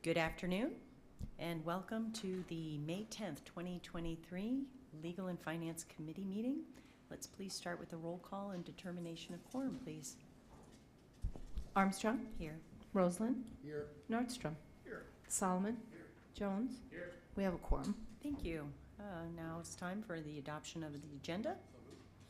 Good afternoon, and welcome to the May 10th, 2023 Legal and Finance Committee meeting. Let's please start with a roll call and determination of quorum, please. Armstrong. Here. Roseland. Here. Nordstrom. Here. Solomon. Here. Jones. Here. We have a quorum. Thank you. Now it's time for the adoption of the agenda.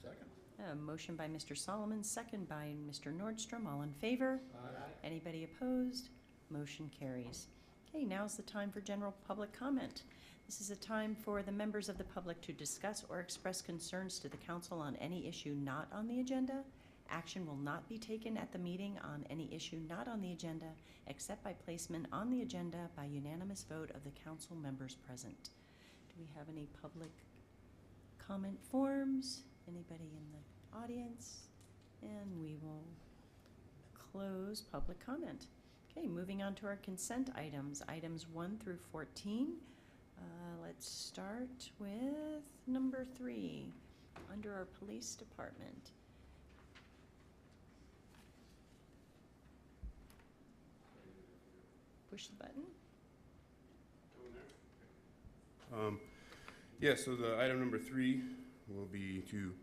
Second. Motion by Mr. Solomon, second by Mr. Nordstrom. All in favor? Aye. Anybody opposed? Motion carries. Okay, now's the time for general public comment. This is a time for the members of the public to discuss or express concerns to the council on any issue not on the agenda. Action will not be taken at the meeting on any issue not on the agenda, except by placement on the agenda by unanimous vote of the council members present. Do we have any public comment forms? Anybody in the audience? And we will close public comment. Okay, moving on to our consent items, items 1 through 14. Let's start with number 3, under our police department. Push the button. So the item number 3 will be to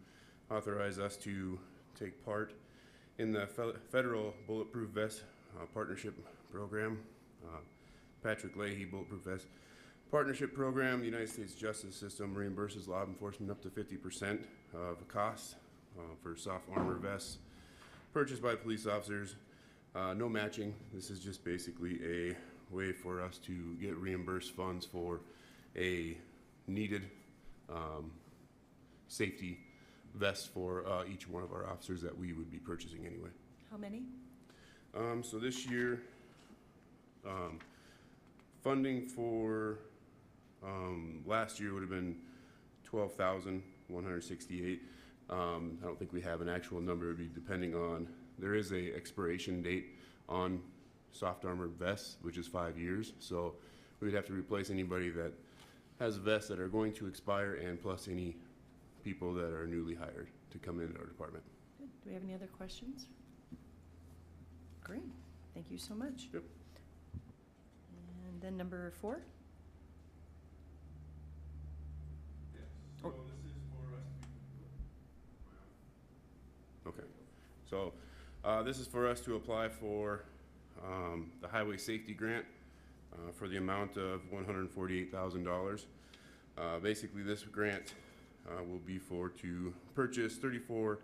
authorize us to take part in the federal Bulletproof Vest Partnership Program. Patrick Leahy Bulletproof Vest Partnership Program. The United States Justice System reimburses law enforcement up to 50% of the cost for soft armor vests purchased by police officers. No matching. This is just basically a way for us to get reimbursed funds for a needed safety vest for each one of our officers that we would be purchasing anyway. How many? So this year, funding for last year would have been $12,168. I don't think we have an actual number. It would be depending on, there is a expiration date on soft armor vests, which is 5 years. So we would have to replace anybody that has vests that are going to expire, and plus any people that are newly hired to come into our department. Good. Do we have any other questions? Great. Thank you so much. Yep. And then number 4. Yes. So this is for us to... Okay. So this is for us to apply for the Highway Safety Grant for the amount of $148,000. Basically, this grant will be to purchase 34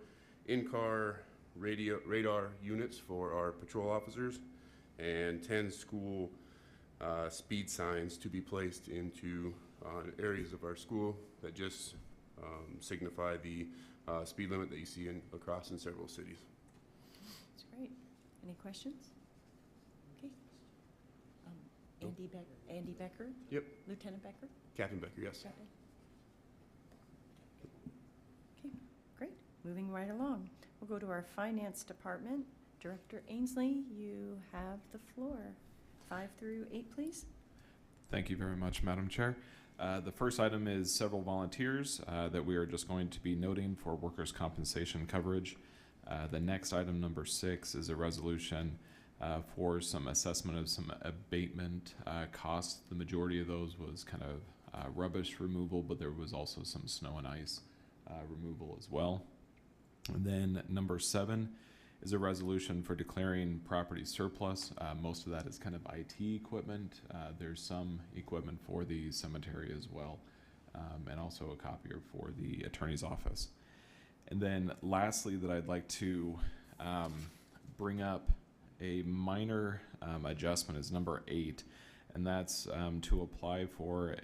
in-car radar units for our patrol officers and 10 school speed signs to be placed into areas of our school that just signify the speed limit that you see across in several cities. That's great. Any questions? Okay. Andy Becker? Yep. Lieutenant Becker? Captain Becker, yes. Captain? Okay, great. Moving right along. We'll go to our finance department. Director Ainsley, you have the floor. 5 through 8, please. Thank you very much, Madam Chair. The first item is several volunteers that we are just going to be noting for workers' compensation coverage. The next item, number 6, is a resolution for some assessment of some abatement costs. The majority of those was kind of rubbish removal, but there was also some snow and ice removal as well. And then number 7 is a resolution for declaring property surplus. Most of that is kind of IT equipment. There's some equipment for the cemetery as well, and also a copier for the attorney's office. And then lastly, that I'd like to bring up a minor adjustment is number 8, and that's to apply for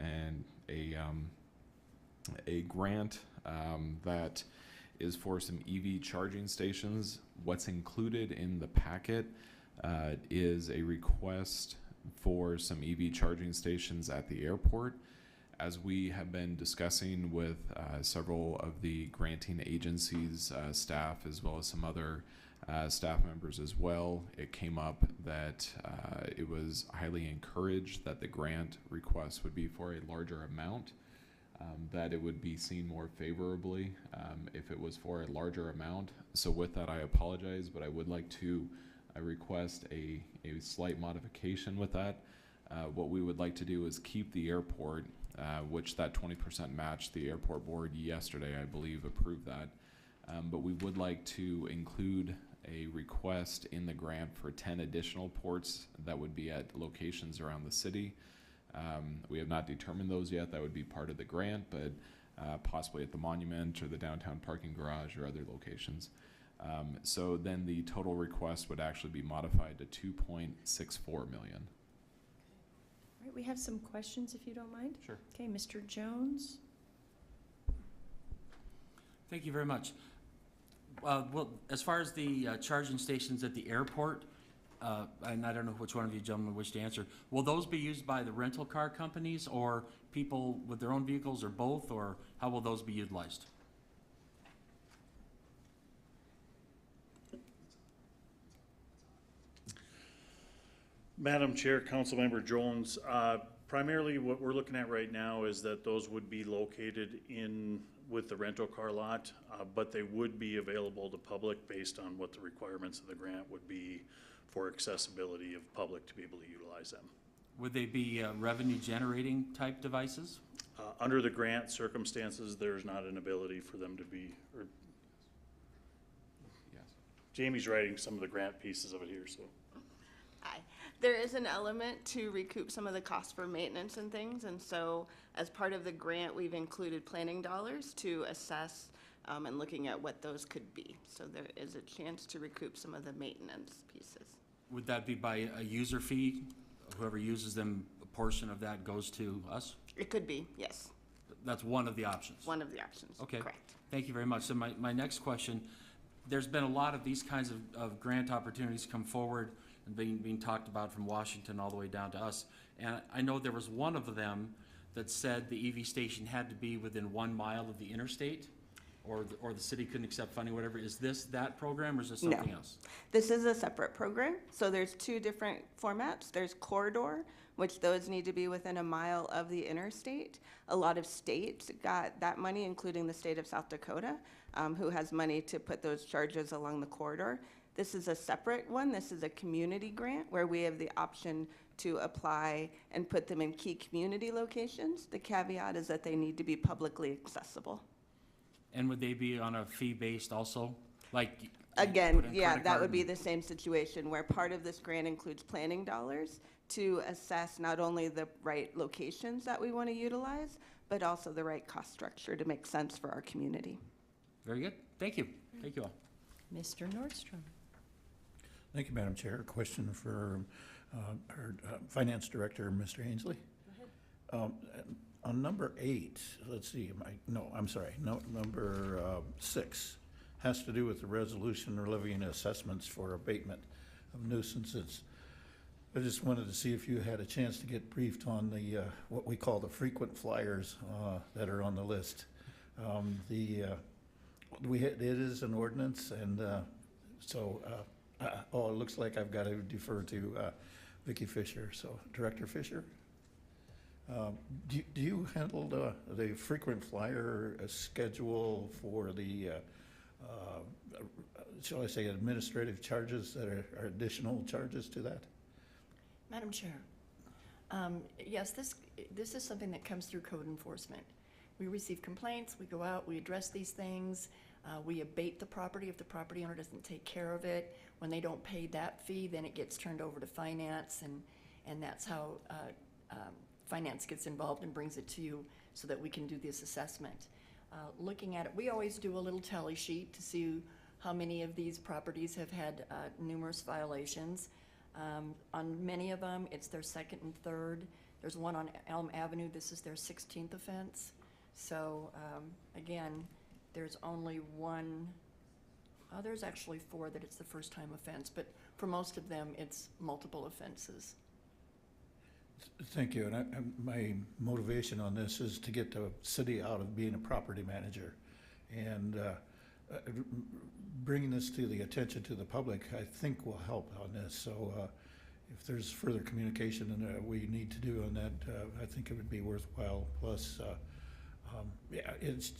a grant that is for some EV charging stations. What's included in the packet is a request for some EV charging stations at the airport. As we have been discussing with several of the granting agencies, staff, as well as some other staff members as well, it came up that it was highly encouraged that the grant request would be for a larger amount. That it would be seen more favorably if it was for a larger amount. So with that, I apologize, but I would like to request a slight modification with that. What we would like to do is keep the airport, which that 20% match, the airport board yesterday, I believe, approved that. But we would like to include a request in the grant for 10 additional ports that would be at locations around the city. We have not determined those yet. That would be part of the grant, but possibly at the monument or the downtown parking garage or other locations. So then the total request would actually be modified to 2.64 million. All right, we have some questions, if you don't mind. Sure. Okay, Mr. Jones? Thank you very much. Well, as far as the charging stations at the airport, and I don't know which one of you gentlemen wish to answer, will those be used by the rental car companies or people with their own vehicles or both, or how will those be utilized? Madam Chair, Councilmember Jones, primarily what we're looking at right now is that those would be located in with the rental car lot, but they would be available to public based on what the requirements of the grant would be for accessibility of public to be able to utilize them. Would they be revenue generating type devices? Under the grant circumstances, there's not an ability for them to be, or Yes. Jamie's writing some of the grant pieces of it here, so. Hi. There is an element to recoup some of the costs for maintenance and things, and so as part of the grant, we've included planning dollars to assess and looking at what those could be. So there is a chance to recoup some of the maintenance pieces. Would that be by a user fee? Whoever uses them, a portion of that goes to us? It could be, yes, That's one of the options. one of the options. Okay. Correct. Thank you very much. So my next question, there's been a lot of these kinds of grant opportunities come forward and being talked about from Washington all the way down to us. And I know there was one of them that said the EV station had to be within 1 mile of the interstate, or the city couldn't accept funding, whatever. Is this that program, or is this No. something else? This is a separate program, so there's two different formats. There's corridor, which those need to be within 1 mile of the interstate. A lot of states got that money, including the state of South Dakota, who has money to put those charges along the corridor. This is a separate one. This is a community grant where we have the option to apply and put them in key community locations. The caveat is that they need to be publicly accessible. And would they be on a fee based also? Like you Again, put in yeah, credit that card would be and- the same situation where part of this grant includes planning dollars to assess not only the right locations that we want to utilize, but also the right cost structure to make sense for our community. Very good. Thank you. Thank you all. Mr. Nordstrom? Thank you, Madam Chair. A question for our Finance Director, Mr. Ainsley. On number 8, let's see, number 6 has to do with the resolution levying assessments for abatement of nuisances. I just wanted to see if you had a chance to get briefed on the, what we call the frequent flyers that are on the list. It is an ordinance, and it looks like I've got to defer to Vicki Fisher. So, Director Fisher, do you handle the frequent flyer schedule for the, shall I say, administrative charges that are additional charges to that? Madam Chair, yes, this is something that comes through code enforcement. We receive complaints, we go out, we address these things, we abate the property if the property owner doesn't take care of it. When they don't pay that fee, then it gets turned over to finance, and that's how finance gets involved and brings it to you so that we can do this assessment. Looking at it, we always do a little tally sheet to see how many of these properties have had numerous violations. On many of them, it's their second and third. There's one on Elm Avenue, this is their 16th offense. So again, there's only one, there's actually 4 that it's the first time offense, but for most of them, it's multiple offenses. Thank you. And my motivation on this is to get the city out of being a property manager. And bringing this to the attention to the public, I think will help on this. So if there's further communication that we need to do on that, I think it would be worthwhile. Plus, it's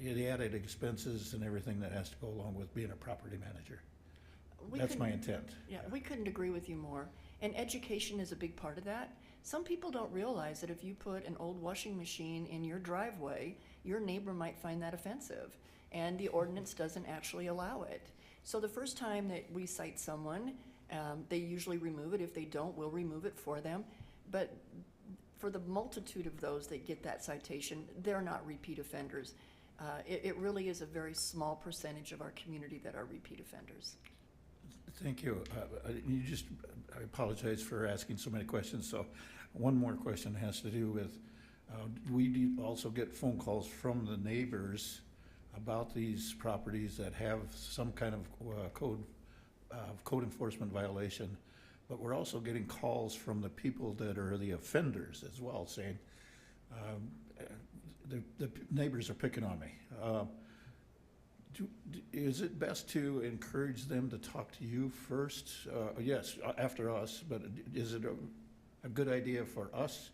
the added expenses and everything that has to go along with being a property manager. That's my intent. Yeah, we couldn't agree with you more. And education is a big part of that. Some people don't realize that if you put an old washing machine in your driveway, your neighbor might find that offensive, and the ordinance doesn't actually allow it. So the first time that we cite someone, they usually remove it. If they don't, we'll remove it for them. But for the multitude of those that get that citation, they're not repeat offenders. It really is a very small percentage of our community that are repeat offenders. Thank you. I apologize for asking so many questions. So one more question has to do with, we do also get phone calls from the neighbors about these properties that have some kind of code enforcement violation. But we're also getting calls from the people that are the offenders as well, saying, the neighbors are picking on me. Is it best to encourage them to talk to you first? Yes, after us, but is it a good idea for us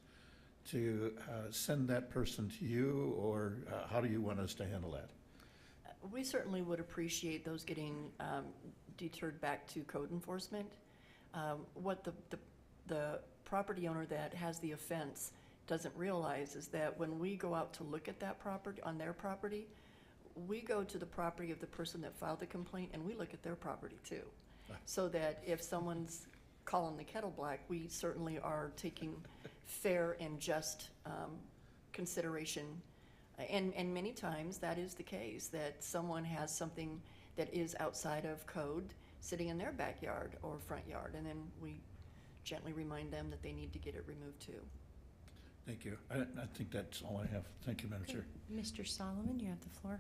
to send that person to you, or how do you want us to handle that? We certainly would appreciate those getting deterred back to code enforcement. What the property owner that has the offense doesn't realize is that when we go out to look at that property, on their property, we go to the property of the person that filed the complaint and we look at their property too. So that if someone's calling the kettle black, we certainly are taking fair and just consideration. And many times that is the case, that someone has something that is outside of code sitting in their backyard or front yard, and then we gently remind them that they need to get it removed too. Thank you. I think that's all I have. Thank you, Madam Chair. Mr. Solomon, you have the floor.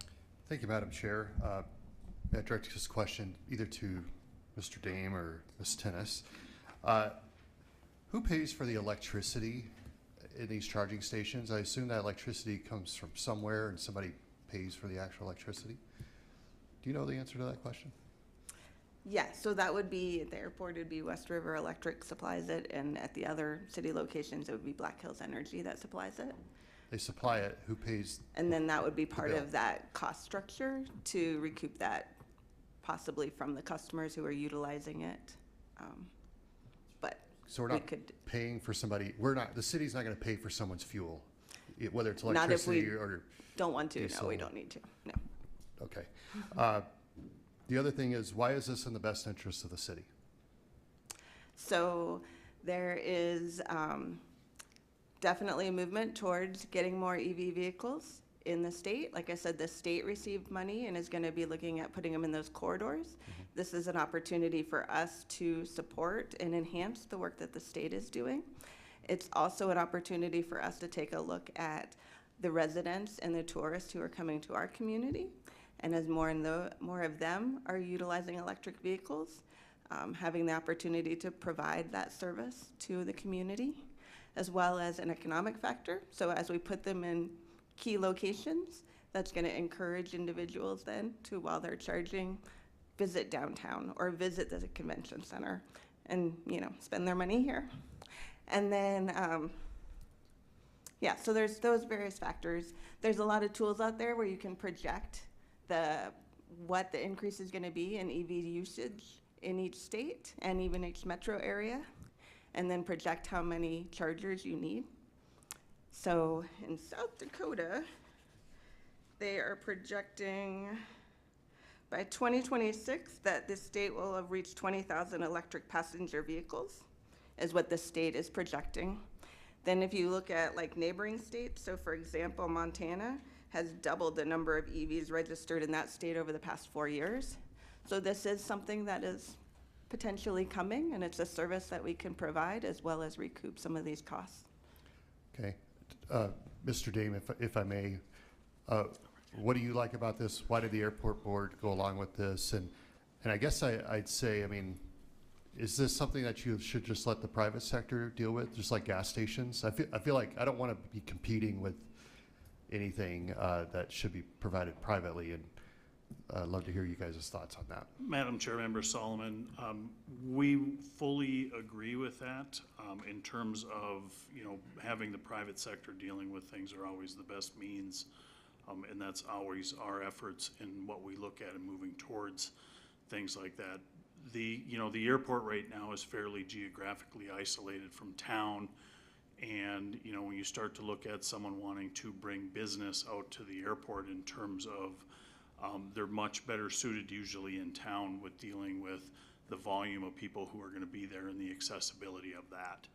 Thank you, Madam Chair. I direct this question either to Mr. Dame or Ms. Tennis. Who pays for the electricity in these charging stations? I assume that electricity comes from somewhere and somebody pays for the actual electricity. Do you know the answer to that question? Yeah, so that would be, at the airport, it would be West River Electric supplies it, and at the other city locations, it would be Black Hills Energy that supplies it. They supply it. Who pays? And then that would be part bill. of that cost structure to recoup that possibly from the customers who are utilizing it. But So we're we not could, paying for somebody. The city's not going to pay for someone's fuel, whether it's Not if electricity we or. don't want to, no, we diesel. don't need to, no. Okay. The other thing is, why is this in the best interest of the city? So there is definitely a movement towards getting more EV vehicles in the state. Like I said, the state received money and is going to be looking at putting them in those corridors. This is an opportunity for us to support and enhance the work that the state is doing. It's also an opportunity for us to take a look at the residents and the tourists who are coming to our community. And as more of them are utilizing electric vehicles, having the opportunity to provide that service to the community, as well as an economic factor. So as we put them in key locations, that's going to encourage individuals then to, while they're charging, visit downtown or visit the convention center and, spend their money here. And then, so there's those various factors. There's a lot of tools out there where you can project what the increase is going to be in EV usage in each state and even each metro area, and then project how many chargers you need. So in South Dakota, they are projecting by 2026 that the state will have reached 20,000 electric passenger vehicles, is what the state is projecting. Then if you look at like neighboring states, so for example, Montana has doubled the number of EVs registered in that state over the past 4 years. So this is something that is potentially coming, and it's a service that we can provide as well as recoup some of these costs. Okay. Mr. Dame, if I may, what do you like about this? Why did the airport board go along with this? And I guess I'd say, is this something that you should just let the private sector deal with, just like gas stations? I feel like I don't want to be competing with anything that should be provided privately, and I'd love to hear you guys' thoughts on that. Madam Chair, Member Solomon, we fully agree with that in terms of, having the private sector dealing with things are always the best means, and that's always our efforts in what we look at and moving towards things like that. the airport right now is fairly geographically isolated from town. And, when you start to look at someone wanting to bring business out to the airport in terms of, they're much better suited usually in town with dealing with the volume of people who are gonna be there and the accessibility of that.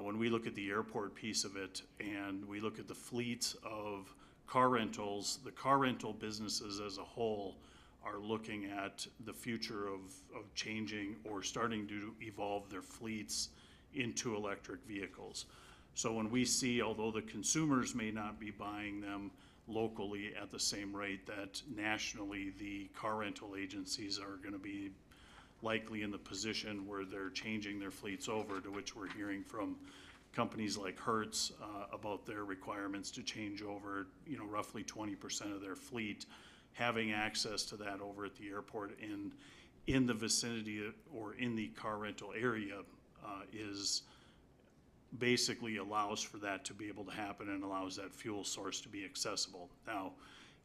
When we look at the airport piece of it and we look at the fleets of car rentals, the car rental businesses as a whole are looking at the future of changing or starting to evolve their fleets into electric vehicles. So when we see, although the consumers may not be buying them locally at the same rate, that nationally the car rental agencies are gonna be likely in the position where they're changing their fleets over, to which we're hearing from companies like Hertz about their requirements to change over, roughly 20% of their fleet. Having access to that over at the airport and in the vicinity or in the car rental area is basically allows for that to be able to happen and allows that fuel source to be accessible. Now,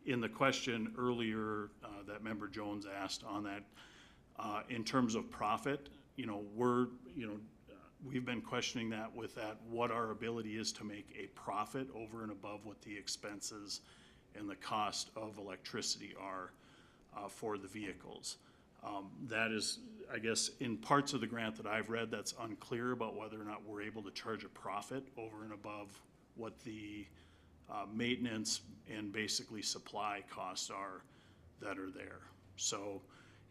in the question earlier that Member Jones asked on that, in terms of profit, we've been questioning that with what our ability is to make a profit over and above what the expenses and the cost of electricity are for the vehicles. That is, I guess, in parts of the grant that I've read, that's unclear about whether or not we're able to charge a profit over and above what the maintenance and basically supply costs are that are there. So,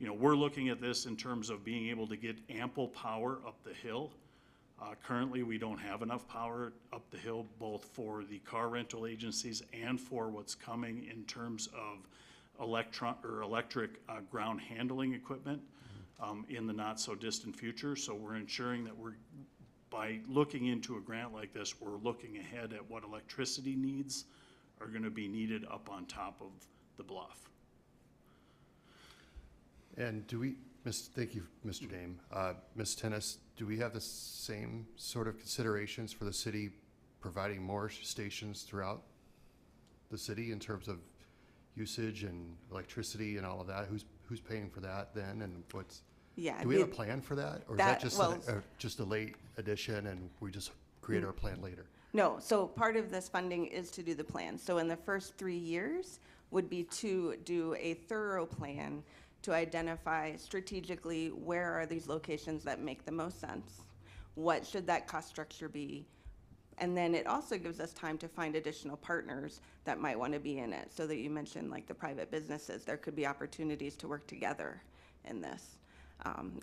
we're looking at this in terms of being able to get ample power up the hill. Currently, we don't have enough power up the hill, both for the car rental agencies and for what's coming in terms of electric ground handling equipment in the not so distant future. So we're ensuring that by looking into a grant like this, we're looking ahead at what electricity needs are gonna be needed up on top of the bluff. And thank you, Mr. Dame. Ms. Tennis, do we have the same sort of considerations for the city providing more stations throughout the city in terms of usage and electricity and all of that? Who's paying for that then, and Yeah. do we have a plan for that? Or is that just a late addition and we just create our plan later? No, so part of this funding is to do the plan. So in the first 3 years would be to do a thorough plan to identify strategically where are these locations that make the most sense? What should that cost structure be? And then it also gives us time to find additional partners that might want to be in it. So that you mentioned like the private businesses, there could be opportunities to work together in this.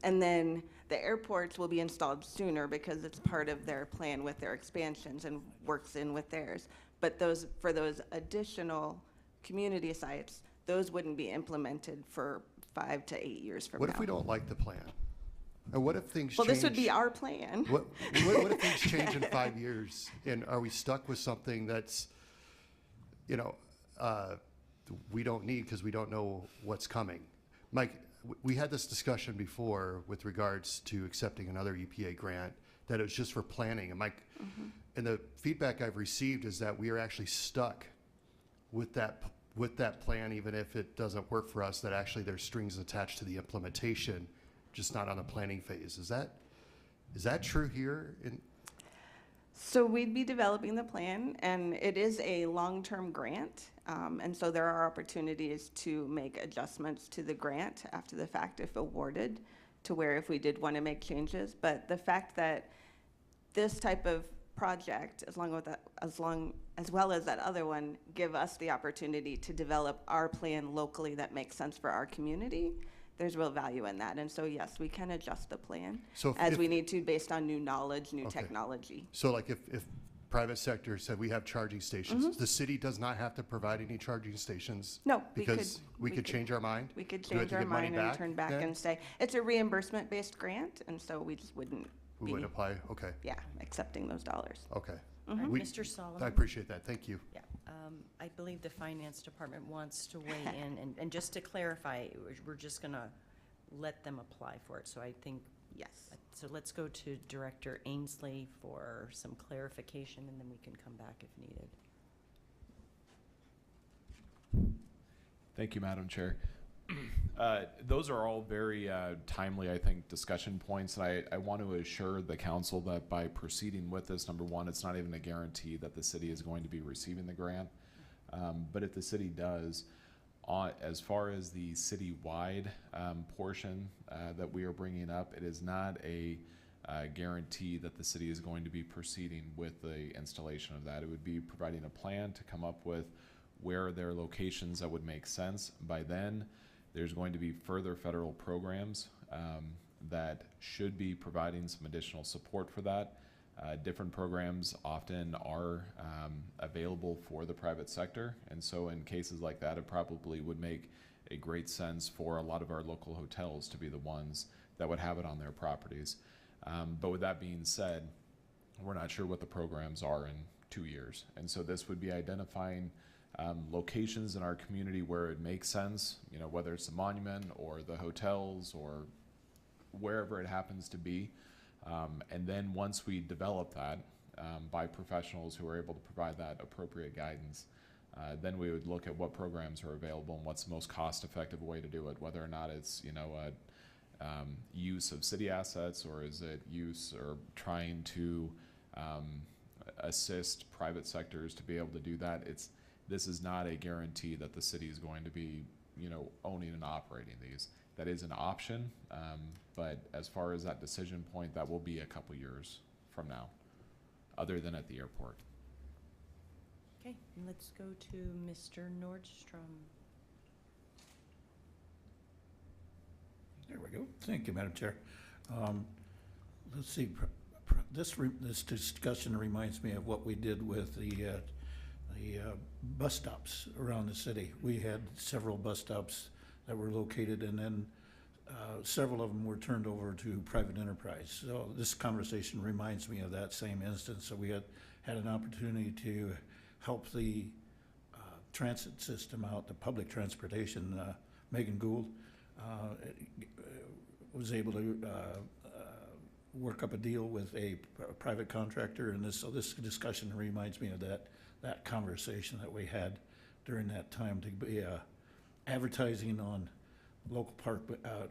And then the airports will be installed sooner because it's part of their plan with their expansions and works in with theirs. But for those additional community sites, those wouldn't be implemented for 5 to 8 years from now. What if we don't like the plan? Or what if things change? Well, this would be our plan. What if things change in 5 years? And are we stuck with something that's, we don't need because we don't know what's coming? Mike, we had this discussion before with regards to accepting another EPA grant, that it was just for planning. And Mike, and the feedback I've received is that we are actually stuck with that plan, even if it doesn't work for us, that actually there's strings attached to the implementation, just not on the planning phase. Is that true here? So we'd be developing the plan, and it is a long-term grant. And so there are opportunities to make adjustments to the grant after the fact if awarded, to where if we did want to make changes. But the fact that this type of project, as well as that other one, give us the opportunity to develop our plan locally that makes sense for our community, there's real value in that. And so, yes, we can adjust the plan as we need to based on new knowledge, new technology. So like if private sector said we have charging stations, the city does not have to provide any charging stations? No, because we could change our mind? We could Do we have change to our give money mind and turn back then? and say, it's a reimbursement-based grant, and so we just wouldn't We be, would apply, okay, accepting those dollars. okay. All right, We- Mr. Solomon? I appreciate that, thank you. Yeah, I believe the finance department wants to weigh in, and just to clarify, we're just gonna let them apply for it, so I think, Yes. so let's go to Director Ainsley for some clarification, and then we can come back if needed. Thank you, Madam Chair. Those are all very timely, I think, discussion points. And I want to assure the council that by proceeding with this, number one, it's not even a guarantee that the city is going to be receiving the grant. But if the city does, as far as the citywide portion that we are bringing up, it is not a guarantee that the city is going to be proceeding with the installation of that. It would be providing a plan to come up with where there are locations that would make sense. By then, there's going to be further federal programs that should be providing some additional support for that. Different programs often are available for the private sector, and so in cases like that, it probably would make a great sense for a lot of our local hotels to be the ones that would have it on their properties. But with that being said, we're not sure what the programs are in 2 years, and so this would be identifying locations in our community where it makes sense, you know, whether it's the monument or the hotels or wherever it happens to be. And then once we develop that by professionals who are able to provide that appropriate guidance, then we would look at what programs are available and what's the most cost-effective way to do it, whether or not it's, you know, use of city assets, or is it use or trying to assist private sectors to be able to do that. This is not a guarantee that the city is going to be, you know, owning and operating these. That is an option, but as far as that decision point, that will be a couple years from now, other than at the airport. Okay, let's go to Mr. Nordstrom. There we go. Thank you, Madam Chair. Let's see, this discussion reminds me of what we did with the bus stops around the city. We had several bus stops that were located, and then several of them were turned over to private enterprise. So this conversation reminds me of that same instance. So we had an opportunity to help the transit system out, the public transportation. Megan Gould was able to work up a deal with a private contractor, and so this discussion reminds me of that conversation that we had during that time to be advertising on local park,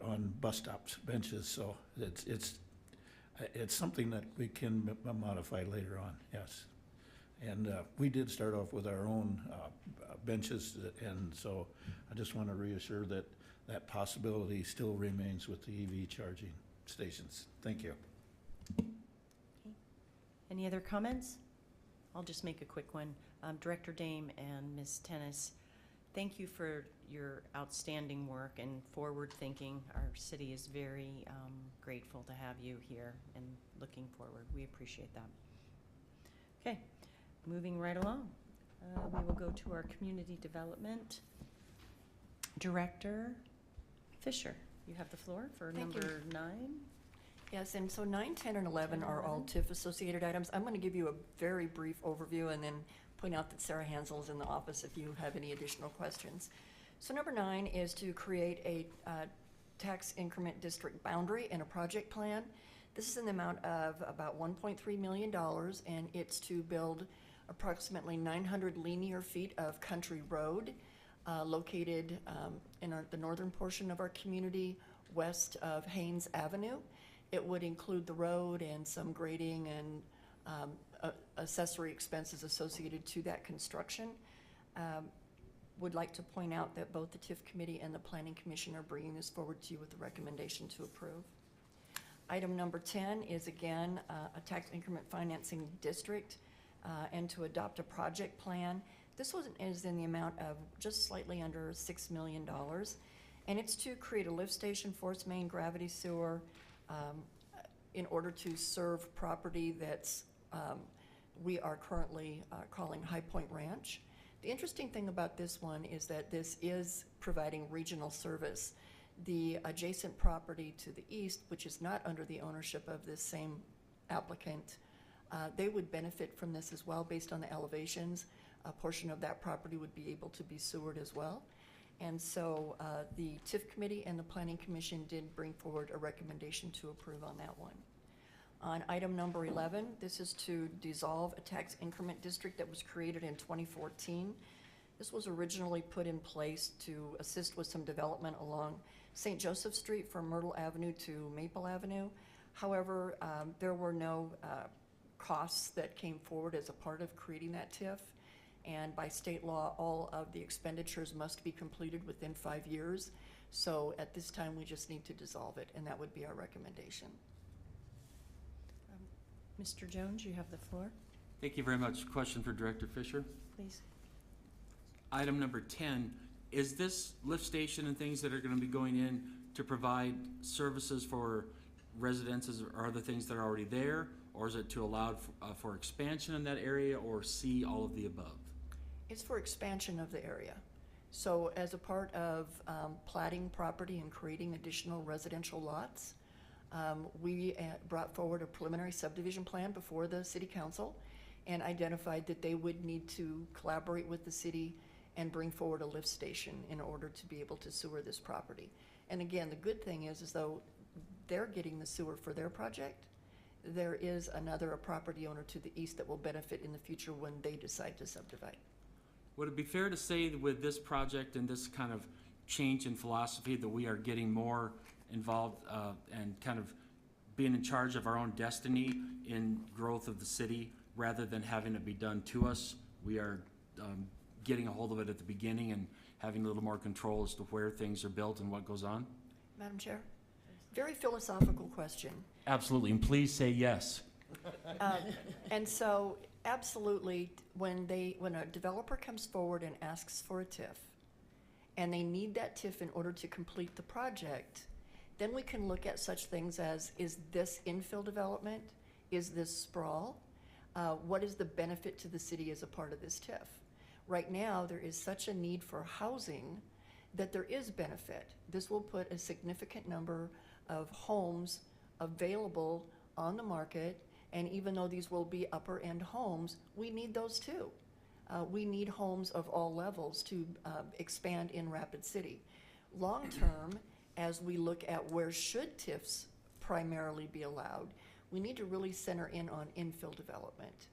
on bus stops, benches. So it's something that we can modify later on, yes. And we did start off with our own benches, and so I just want to reassure that that possibility still remains with the EV charging stations. Thank you. Okay. Any other comments? I'll just make a quick one. Director Dame and Ms. Tennis, thank you for your outstanding work and forward thinking. Our city is very grateful to have you here and looking forward. We appreciate that. Okay, moving right along. We will go to our Community Development Director, Fisher. You have the floor for Thank you. number 9. Yes, and so 9, 10, and 11 are all TIF-associated items. I'm going to give you a very brief overview and then point out that Sarah Hansel is in the office if you have any additional questions. So number 9 is to create a tax increment district boundary and a project plan. This is in the amount of about $1.3 million, and it's to build approximately 900 linear feet of country road located in the northern portion of our community, west of Haynes Avenue. It would include the road and some grading and accessory expenses associated to that construction. Would like to point out that both the TIF committee and the Planning Commission are bringing this forward to you with a recommendation to approve. Item number 10 is again a tax increment financing district and to adopt a project plan. This one is in the amount of just slightly under $6 million, and it's to create a lift station, force main, gravity sewer, in order to serve property that's we are currently calling High Point Ranch. The interesting thing about this one is that this is providing regional service. The adjacent property to the east, which is not under the ownership of this same applicant, they would benefit from this as well based on the elevations. A portion of that property would be able to be sewered as well. And so the TIF committee and the Planning Commission did bring forward a recommendation to approve on that one. On item number 11, this is to dissolve a tax increment district that was created in 2014. This was originally put in place to assist with some development along St. Joseph Street from Myrtle Avenue to Maple Avenue. However, there were no costs that came forward as a part of creating that TIF. And by state law, all of the expenditures must be completed within 5 years. So at this time, we just need to dissolve it, and that would be our recommendation. Mr. Jones, you have the floor, Thank you very much. Question for Director Fisher. please. Item number 10, is this lift station and things that are going to be going in to provide services for residences or other things that are already there? Or is it to allow for expansion in that area, or C, all of the above? It's for expansion of the area. So as a part of platting property and creating additional residential lots, we brought forward a preliminary subdivision plan before the city council and identified that they would need to collaborate with the city and bring forward a lift station in order to be able to sewer this property. And again, the good thing is though they're getting the sewer for their project, there is a property owner to the east that will benefit in the future when they decide to subdivide. Would it be fair to say that with this project and this kind of change in philosophy that we are getting more involved and kind of being in charge of our own destiny in growth of the city rather than having it be done to us? We are getting a hold of it at the beginning and having a little more control as to where things are built and what goes on? Madam Chair? Very philosophical question. Absolutely, and please say yes. And so, absolutely, when a developer comes forward and asks for a TIF, and they need that TIF in order to complete the project, then we can look at such things as, is this infill development? Is this sprawl? What is the benefit to the city as a part of this TIF? Right now, there is such a need for housing that there is benefit. This will put a significant number of homes available on the market, and even though these will be upper end homes, we need those too. We need homes of all levels to expand in Rapid City. Long term, as we look at where should TIFs primarily be allowed, we need to really center in on infill development.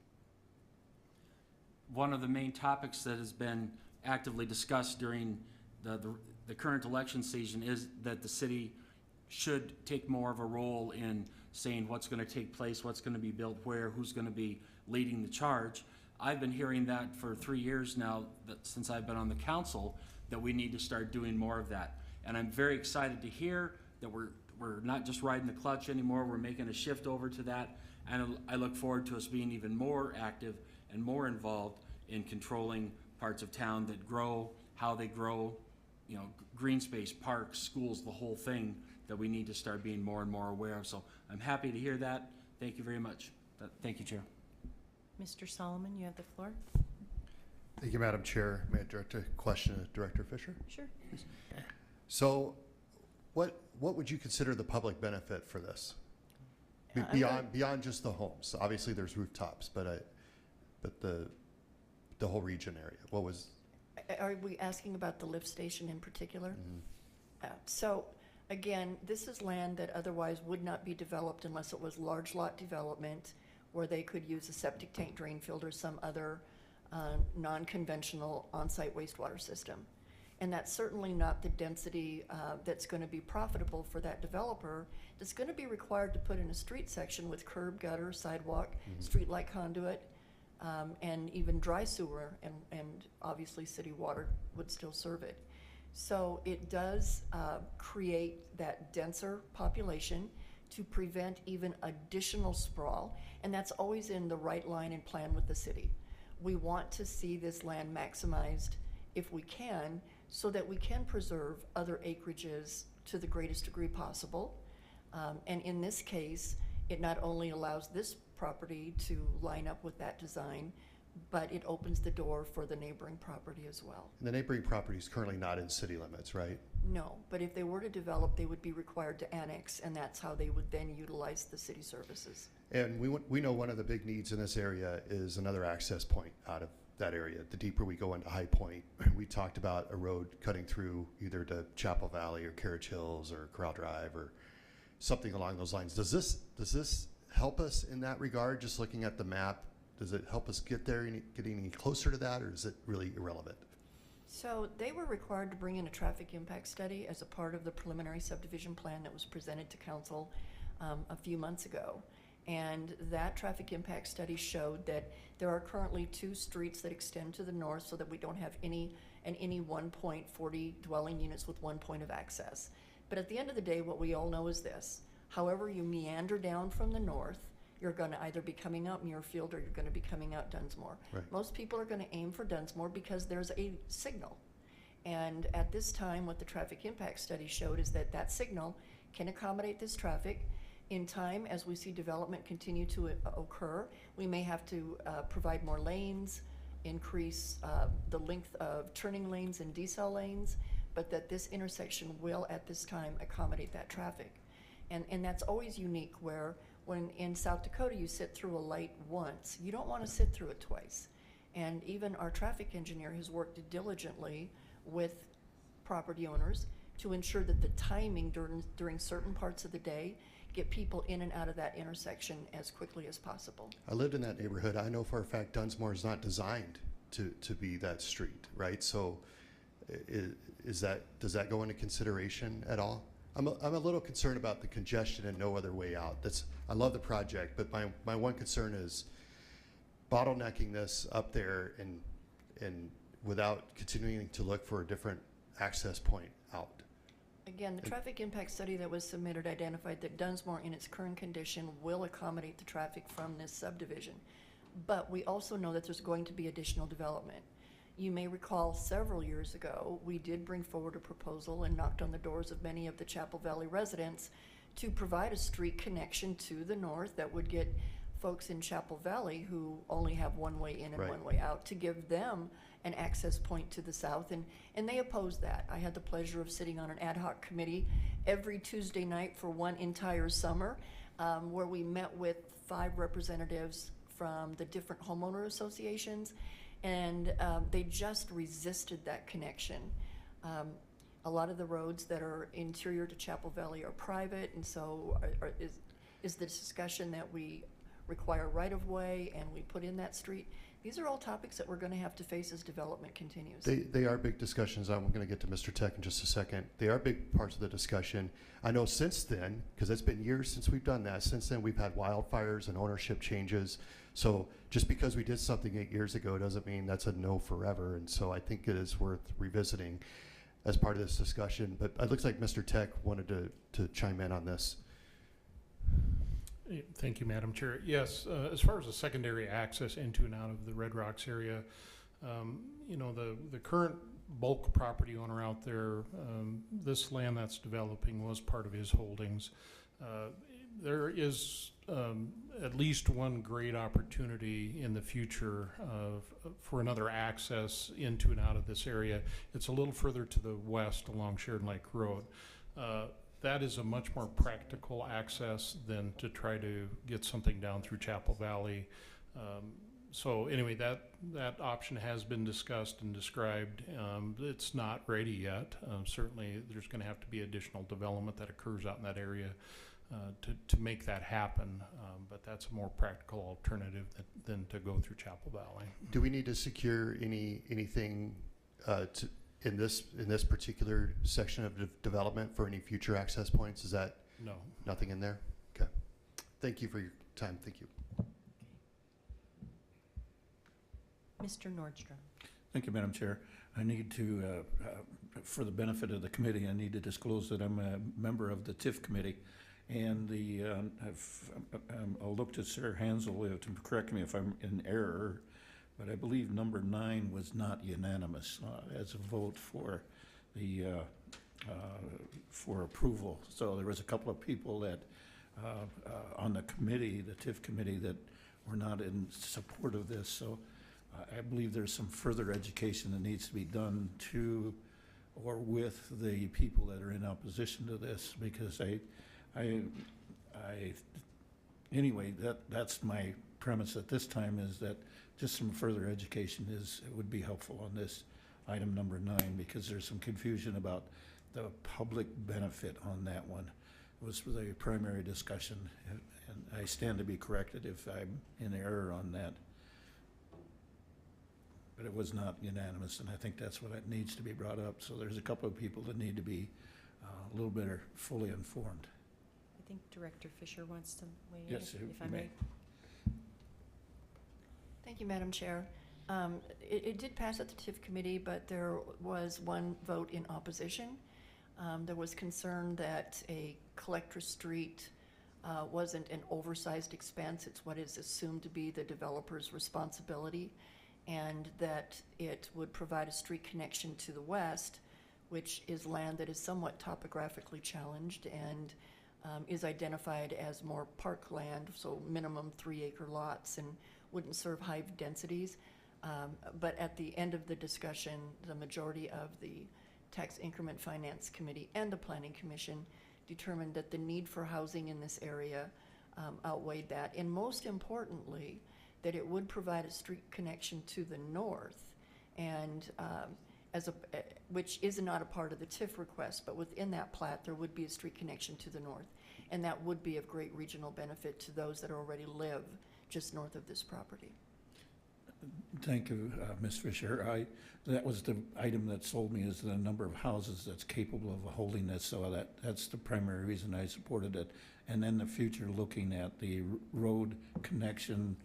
One of the main topics that has been actively discussed during the current election season is that the city should take more of a role in saying what's going to take place, what's going to be built where, who's going to be leading the charge. I've been hearing that for 3 years now, since I've been on the council, that we need to start doing more of that. And I'm very excited to hear that we're not just riding the clutch anymore, we're making a shift over to that. And I look forward to us being even more active and more involved in controlling parts of town that grow, how they grow, you know, green space, parks, schools, the whole thing that we need to start being more and more aware of. So I'm happy to hear that. Thank you very much. Thank you, Chair. Mr. Solomon, you have the floor. Thank you, Madam Chair. May I direct a question to Director Fisher? Sure. So what would you consider the public benefit for this? I'm Beyond just the homes. Obviously, there's rooftops, but the whole region area. What was? Are we asking about the lift station in particular? So, again, this is land that otherwise would not be developed unless it was large lot development where they could use a septic tank drain field or some other non-conventional on-site wastewater system. And that's certainly not the density that's going to be profitable for that developer. That's going to be required to put in a street section with curb, gutter, sidewalk, streetlight conduit, and even dry sewer, and obviously city water would still serve it. So it does create that denser population to prevent even additional sprawl, and that's always in the right line and plan with the city. We want to see this land maximized if we can, so that we can preserve other acreages to the greatest degree possible. And in this case, it not only allows this property to line up with that design, but it opens the door for the neighboring property as well. The neighboring property is currently not in city limits, right? No, but if they were to develop, they would be required to annex, and that's how they would then utilize the city services. And we know one of the big needs in this area is another access point out of that area. The deeper we go into High Point, we talked about a road cutting through either to Chapel Valley or Carriage Hills or Corral Drive or something along those lines. Does this help us in that regard? Just looking at the map, does it help us get there, getting any closer to that, or is it really irrelevant? So they were required to bring in a traffic impact study as a part of the preliminary subdivision plan that was presented to council a few months ago. And that traffic impact study showed that there are currently 2 streets that extend to the north so that we don't have any 1.40 dwelling units with 1 point of access. But at the end of the day, what we all know is this: however you meander down from the north, you're going to either be coming out Muirfield or you're going to be coming out Dunsmore. Right. Most people are going to aim for Dunsmore because there's a signal. And at this time, what the traffic impact study showed is that that signal can accommodate this traffic. In time, as we see development continue to occur, we may have to provide more lanes, increase the length of turning lanes and decel lanes, but that this intersection will at this time accommodate that traffic. And that's always unique, where when in South Dakota you sit through a light once, you don't want to sit through it twice. And even our traffic engineer has worked diligently with property owners to ensure that the timing during certain parts of the day get people in and out of that intersection as quickly as possible. I lived in that neighborhood. I know for a fact Dunsmore is not designed to be that street, right? So does that go into consideration at all? I'm a little concerned about the congestion and no other way out. I love the project, but my one concern is bottlenecking this up there and without continuing to look for a different access point out. Again, the traffic impact study that was submitted identified that Dunsmore in its current condition will accommodate the traffic from this subdivision. But we also know that there's going to be additional development. You may recall several years ago, we did bring forward a proposal and knocked on the doors of many of the Chapel Valley residents to provide a street connection to the north that would get folks in Chapel Valley who only have one way in and Right. one way out, to give them an access point to the south, and they opposed that. I had the pleasure of sitting on an ad hoc committee every Tuesday night for one entire summer, where we met with 5 representatives from the different homeowner associations, and they just resisted that connection. A lot of the roads that are interior to Chapel Valley are private, and so is the discussion that we require right-of-way and we put in that street. These are all topics that we're going to have to face as development continues. They are big discussions. I'm going to get to Mr. Tech in just a second. They are big parts of the discussion. I know since then, because it's been years since we've done that, since then we've had wildfires and ownership changes. So just because we did something 8 years ago doesn't mean that's a no forever. And so I think it is worth revisiting as part of this discussion. But it looks like Mr. Tech wanted to chime in on this. Thank you, Madam Chair. Yes, as far as the secondary access into and out of the Red Rocks area, the current bulk property owner out there, this land that's developing was part of his holdings. There is at least one great opportunity in the future for another access into and out of this area. It's a little further to the west along Sheridan Lake Road. That is a much more practical access than to try to get something down through Chapel Valley. So anyway, that option has been discussed and described. It's not ready yet. Certainly there's going to have to be additional development that occurs out in that area to make that happen. But that's a more practical alternative than to go through Chapel Valley. Do we need to secure anything in this particular section of development for any future access points? Is that No. nothing in there? Okay. Thank you for your time. Thank you. Mr. Nordstrom. Thank you, Madam Chair. I need to, for the benefit of the committee, I need to disclose that I'm a member of the TIF committee. And I'll look to Sarah Hansel to correct me if I'm in error, but I believe number 9 was not unanimous as a vote for the for approval. So there was a couple of people that on the committee, the TIF committee, that were not in support of this. So I believe there's some further education that needs to be done to or with the people that are in opposition to this, because anyway, that's my premise at this time, is that just some further education would be helpful on this item number 9, because there's some confusion about the public benefit on that one. It was the primary discussion, and I stand to be corrected if I'm in error on that. but it was not unanimous, and I think that's what it needs to be brought up. So there's a couple of people that need to be a little better fully informed. I think Director Fisher wants to weigh in, Yes, if I you may. may. Thank you, Madam Chair. It did pass at the TIF committee, but there was one vote in opposition. There was concern that a collector street wasn't an oversized expense. It's what is assumed to be the developer's responsibility, and that it would provide a street connection to the west, which is land that is somewhat topographically challenged and is identified as more parkland, so minimum 3-acre lots, and wouldn't serve high densities. But at the end of the discussion, the majority of the Tax Increment Finance Committee and the Planning Commission determined that the need for housing in this area outweighed that. And most importantly, that it would provide a street connection to the north, and which is not a part of the TIF request, but within that plat, there would be a street connection to the north. And that would be of great regional benefit to those that already live just north of this property. Thank you, Ms. Fisher. That was the item that sold me, is the number of houses that's capable of holding this, so that's the primary reason I supported it. And then the future, looking at the road connection,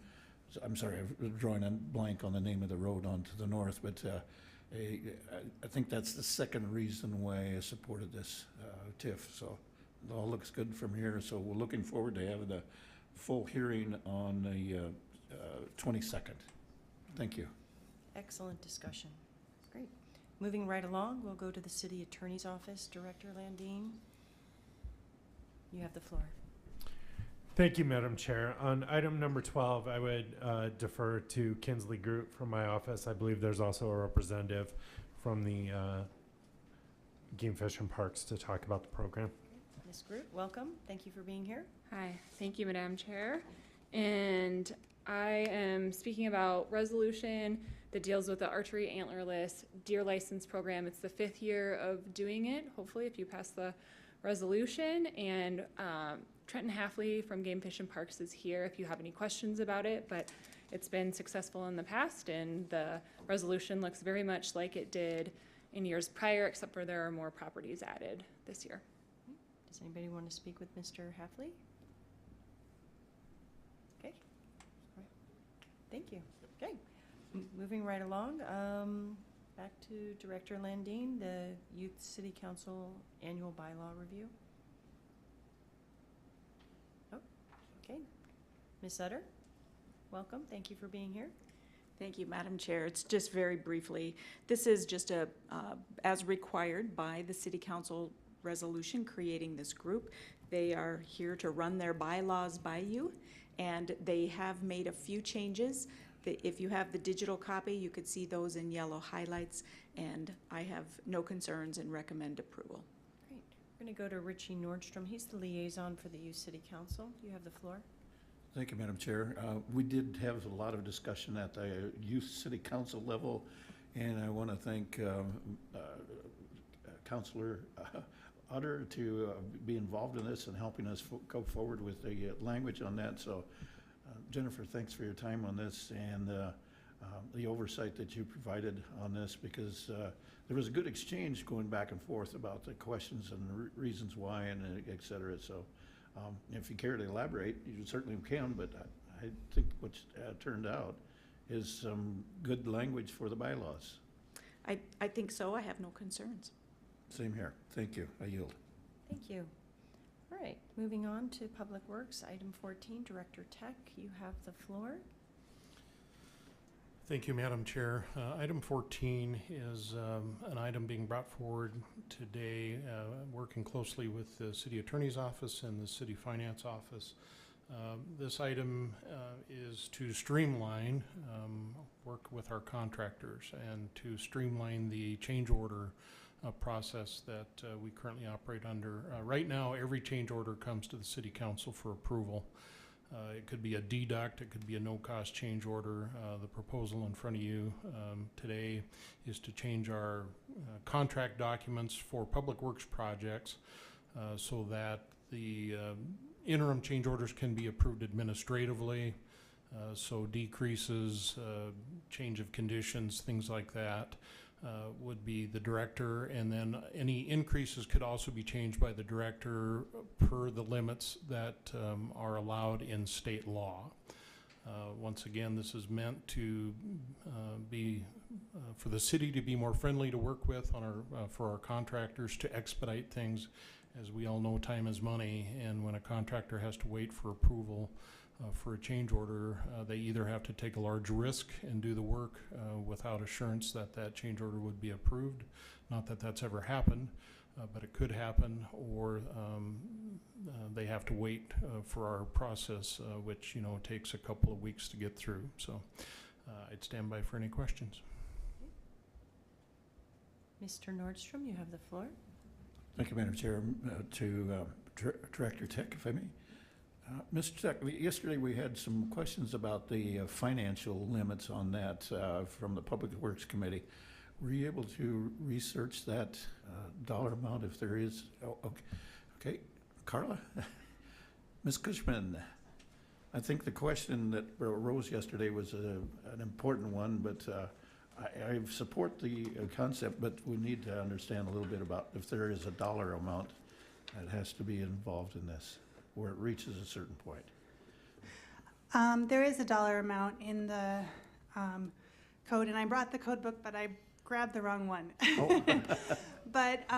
I'm sorry, I'm drawing a blank on the name of the road onto the north, but I think that's the second reason why I supported this TIF. So it all looks good from here, so we're looking forward to having the full hearing on the 22nd. Thank you. Excellent discussion. Great. Moving right along, we'll go to the City Attorney's Office. Director Landine, you have the floor. Thank you, Madam Chair. On item number 12, I would defer to Kinsley Groot from my office. I believe there's also a representative from the Game Fish and Parks to talk about the program. Ms. Groot, welcome. Thank you for being here. Hi, thank you, Madam Chair. And I am speaking about resolution that deals with the archery antlerless deer license program. It's the 5th year of doing it, hopefully, if you pass the resolution. And Trenton Halfley from Game Fish and Parks is here if you have any questions about it, but it's been successful in the past, and the resolution looks very much like it did in years prior, except for there are more properties added this year. Does anybody want to speak with Mr. Halfley? Okay. All right. Thank you. Okay. Moving right along, back to Director Landine, the Youth City Council Annual Bylaw Review. Oh, okay. Ms. Sutter, welcome. Thank you for being here. Thank you, Madam Chair. It's just very briefly, this is just as required by the City Council resolution creating this group. They are here to run their bylaws by you, and they have made a few changes. If you have the digital copy, you could see those in yellow highlights, and I have no concerns and recommend approval. Great. We're going to go to Richie Nordstrom. He's the liaison for the Youth City Council. You have the floor. Thank you, Madam Chair. We did have a lot of discussion at the Youth City Council level, and I want to thank Councilor Utter to be involved in this and helping us go forward with the language on that. So, Jennifer, thanks for your time on this and the oversight that you provided on this, because there was a good exchange going back and forth about the questions and reasons why and et cetera. So if you care to elaborate, you certainly can, but I think what's turned out is some good language for the bylaws. I think so. I have no concerns. Same here. Thank you. I yield. Thank you. All right, moving on to Public Works, item 14, Director Tech, you have the floor. Thank you, Madam Chair. Item 14 is an item being brought forward today, working closely with the City Attorney's Office and the City Finance Office. This item is to streamline work with our contractors and to streamline the change order process that we currently operate under. Right now, every change order comes to the City Council for approval. It could be a deduct, it could be a no-cost change order. The proposal in front of you today is to change our contract documents for public works projects so that the interim change orders can be approved administratively. So decreases, change of conditions, things like that, would be the director, and then any increases could also be changed by the director per the limits that are allowed in state law. Once again, this is meant to be for the city to be more friendly to work with on our for our contractors, to expedite things. As we all know, time is money, and when a contractor has to wait for approval for a change order, they either have to take a large risk and do the work without assurance that that change order would be approved. Not that that's ever happened, but it could happen, or they have to wait for our process, which, you know, takes a couple of weeks to get through. So I'd stand by for any questions. Mr. Nordstrom, you have the floor. Thank you, Madam Chair. Director Tech, if I may. Mr. Tech, yesterday we had some questions about the financial limits on that from the Public Works Committee. Were you able to research that dollar amount if there is? Oh, okay. Okay. Carla? Ms. Cushman, I think the question that arose yesterday was an important one, but I support the concept, but we need to understand a little bit about if there is a dollar amount that has to be involved in this, where it reaches a certain point. There is a dollar amount in the code, and I brought the code book, but I grabbed the wrong one. Oh. But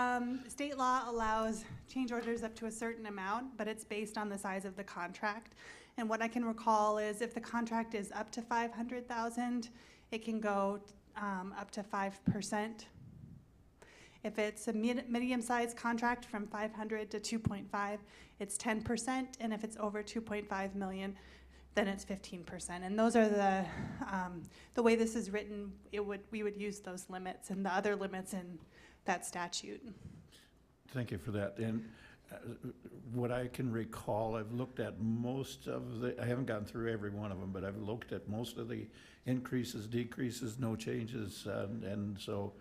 state law allows change orders up to a certain amount, but it's based on the size of the contract. And what I can recall is if the contract is up to $500,000, it can go up to 5%. If it's a medium-sized contract from 500 to 2.5, it's 10%, and if it's over 2.5 million, then it's 15%. And those are the way this is written. We would use those limits and the other limits in that statute. Thank you for that. And what I can recall, I've looked at most of I haven't gotten through every one of them, but I've looked at most of the increases, decreases, no changes, and so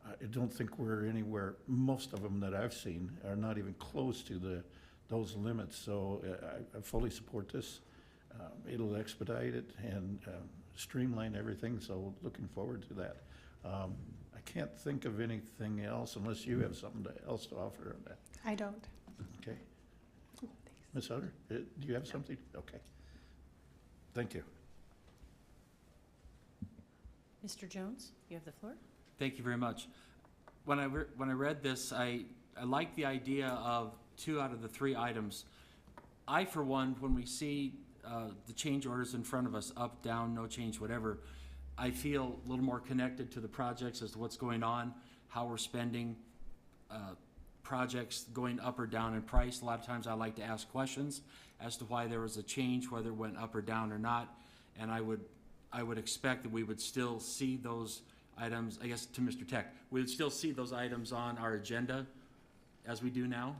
I don't think we're anywhere. Most of them that I've seen are not even close to those limits. So I fully support this. It'll expedite it and streamline everything. So looking forward to that. I can't think of anything else unless you have something else to offer on that. I don't. Okay. Ms. Hutter, do you have something? Okay. Thank you. Mr. Jones, you have the floor. Thank you very much. When I read this, I like the idea of 2 out of the 3 items. I, for one, when we see the change orders in front of us, up, down, no change, whatever, I feel a little more connected to the projects as to what's going on, how we're spending, projects going up or down in price. A lot of times I like to ask questions as to why there was a change, whether it went up or down or not. And I would expect that we would still see those items, I guess to Mr. Tech, we would still see those items on our agenda as we do now?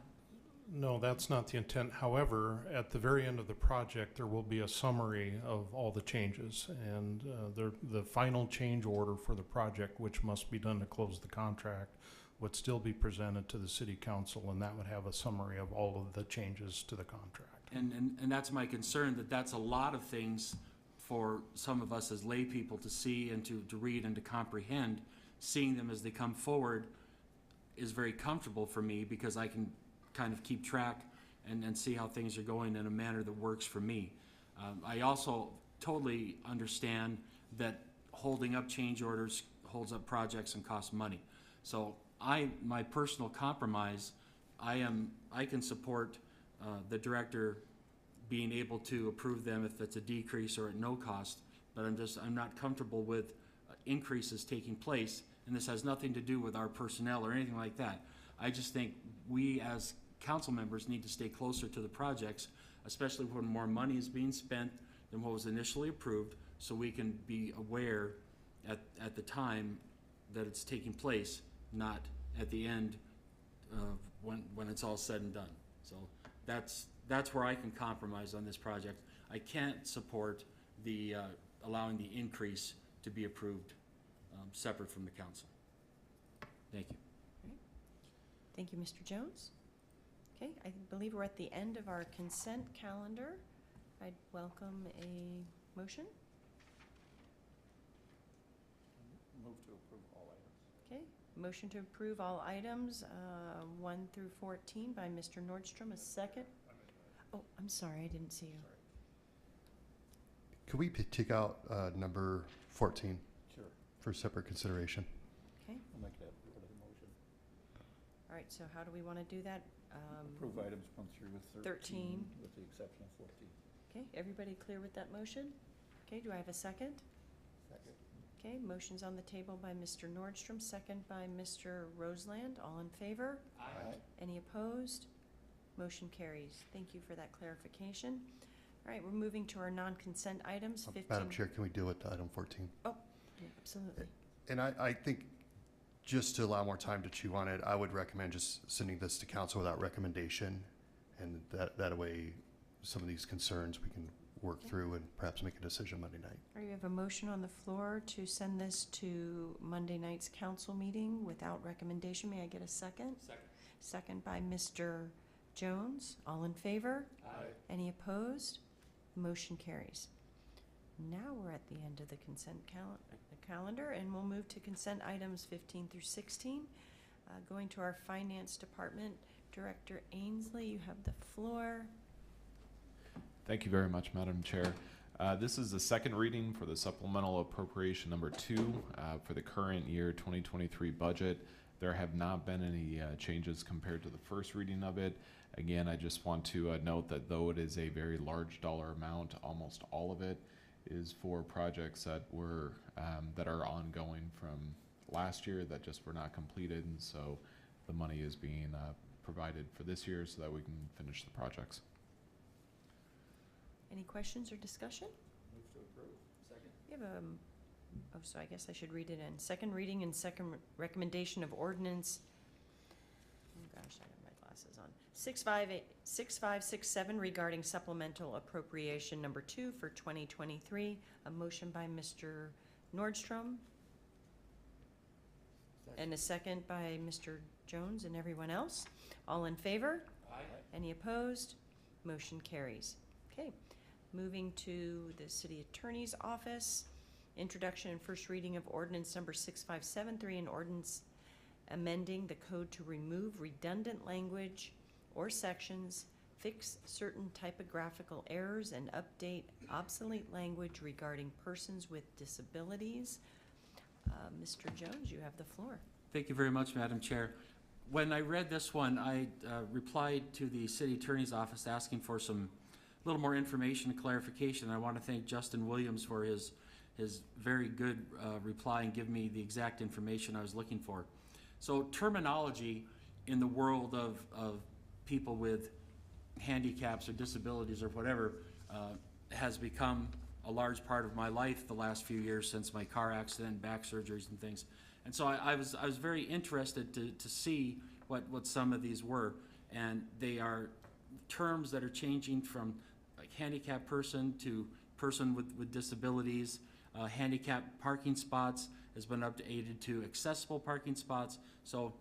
No, that's not the intent. However, at the very end of the project, there will be a summary of all the changes. And the final change order for the project, which must be done to close the contract, would still be presented to the city council, and that would have a summary of all of the changes to the contract. And that's my concern, that that's a lot of things for some of us as lay people to see and to read and to comprehend. Seeing them as they come forward is very comfortable for me, because I can kind of keep track and see how things are going in a manner that works for me. I also totally understand that holding up change orders holds up projects and costs money. So my personal compromise, I can support the director being able to approve them if it's a decrease or at no cost, but I'm not comfortable with increases taking place, and this has nothing to do with our personnel or anything like that. I just think we as council members need to stay closer to the projects, especially when more money is being spent than what was initially approved, so we can be aware at the time that it's taking place, not at the end when it's all said and done. So that's where I can compromise on this project. I can't support the allowing the increase to be approved separate from the council. Thank you. Great. Thank you, Mr. Jones. Okay, I believe we're at the end of our consent calendar. I'd welcome a Motion? Move to approve all items. Okay, motion to approve all items, 1 through 14 by Mr. Nordstrom, a second. Oh, I'm sorry, I didn't see you. Could we take out number 14 Sure. for separate consideration? Okay, I'll make that part of the motion. all right, so how do we want to do that? Approve items 1 through 13. with the exception of 14. Okay, everybody clear with that motion? Okay, do I have a second? Second. Okay, motion's on the table by Mr. Nordstrom, second by Mr. Roseland. All in favor? Aye. Any opposed? Motion carries. Thank you for that clarification. All right, we're moving to our non-consent items, 15. Madam Chair, can we deal with item 14? Yeah, absolutely. And I think, just to allow more time to chew on it, I would recommend just sending this to council without recommendation. And that way, some of these concerns we can work Okay. through and perhaps make a decision Monday night. All right, we have a motion on the floor to send this to Monday night's council meeting without recommendation. May I get a second? Second. Second by Mr. Jones. All in favor? Aye. Any opposed? Motion carries. Now we're at the end of the consent calendar, and we'll move to consent items 15 through 16. Going to our Finance Department, Director Ainsley, you have the floor. Thank you very much, Madam Chair. This is the second reading for the supplemental appropriation number 2 for the current year 2023 budget. There have not been any changes compared to the first reading of it. Again, I just want to note that though it is a very large dollar amount, almost all of it is for projects that were that are ongoing from last year that just were not completed, and so the money is being provided for this year so that we can finish the projects. Any questions or discussion? Move to approve. Second. We have so I guess I should read it in. Second reading and second recommendation of ordinance. Oh gosh, I have my glasses on. 6567 regarding supplemental appropriation number 2 for 2023. A motion by Mr. Nordstrom and a second by Mr. Jones and everyone else. All in favor? Aye. Any opposed? Motion carries. Okay, moving to the city attorney's office. Introduction and first reading of ordinance number 6573, an ordinance amending the code to remove redundant language or sections, fix certain typographical errors, and update obsolete language regarding persons with disabilities. Mr. Jones, you have the floor. Thank you very much, Madam Chair. When I read this one, I replied to the city attorney's office asking for some little more information and clarification. I want to thank Justin Williams for his very good reply and give me the exact information I was looking for. So terminology in the world of people with handicaps or disabilities or whatever has become a large part of my life the last few years since my car accident, back surgeries and things. And so I was very interested to see what some of these were. And they are terms that are changing from like handicapped person to person with disabilities. Handicapped parking spots has been updated to accessible parking spots. So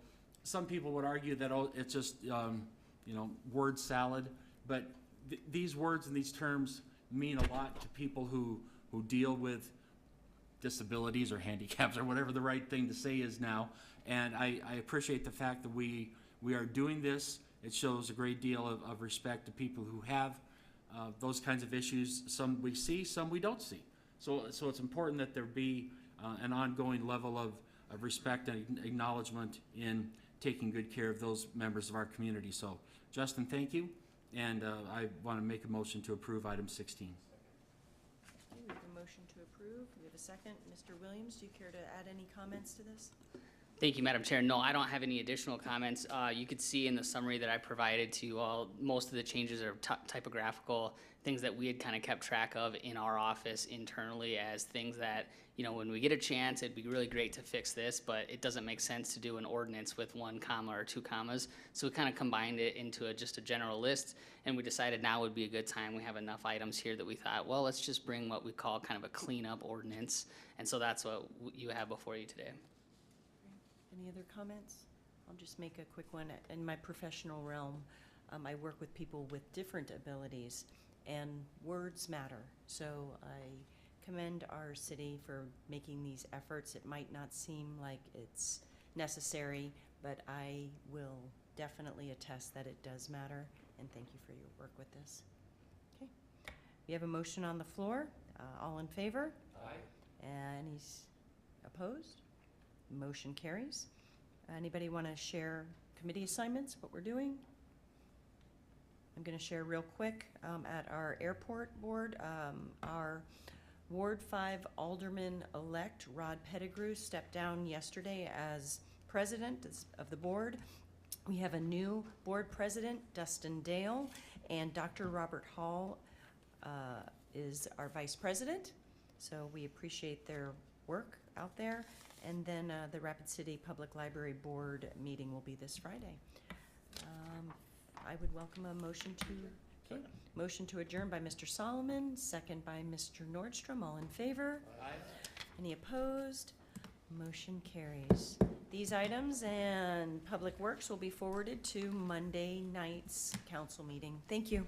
some people would argue that, oh, it's just, word salad. But these words and these terms mean a lot to people who deal with disabilities or handicaps or whatever the right thing to say is now. And I appreciate the fact that we are doing this. It shows a great deal of respect to people who have those kinds of issues. Some we see, some we don't see. So it's important that there be an ongoing level of respect and acknowledgement in taking good care of those members of our community. So Justin, thank you. And I want to make a motion to approve item 16. Okay, we have a motion to approve. We have a second. Mr. Williams, do you care to add any comments to this? Thank you, Madam Chair. No, I don't have any additional comments. You could see in the summary that I provided to you all, most of the changes are typographical, things that we had kind of kept track of in our office internally as things that, when we get a chance, it'd be really great to fix this, but it doesn't make sense to do an ordinance with 1 comma or 2 commas. So we kind of combined it into just a general list, and we decided now would be a good time. We have enough items here that we thought, well, let's just bring what we call kind of a cleanup ordinance. And so that's what you have before you today. Any other comments? I'll just make a quick one. In my professional realm, I work with people with different abilities, and words matter. So I commend our city for making these efforts. It might not seem like it's necessary, but I will definitely attest that it does matter, and thank you for your work with this. Okay. We have a motion on the floor. All in favor? Aye. Any opposed? Motion carries. Anybody want to share committee assignments, what we're doing? I'm going to share real quick. At our airport board, our Ward 5 Alderman-elect Rod Pettigrew stepped down yesterday as president of the board. We have a new board president, Dustin Dale, and Dr. Robert Hall is our vice president. So we appreciate their work out there. And then the Rapid City Public Library Board meeting will be this Friday. I would welcome a motion to, okay, motion to adjourn by Mr. Solomon, second by Mr. Nordstrom. All in favor? Aye. Any opposed? Motion carries. These items and Public Works will be forwarded to Monday night's council meeting. Thank you.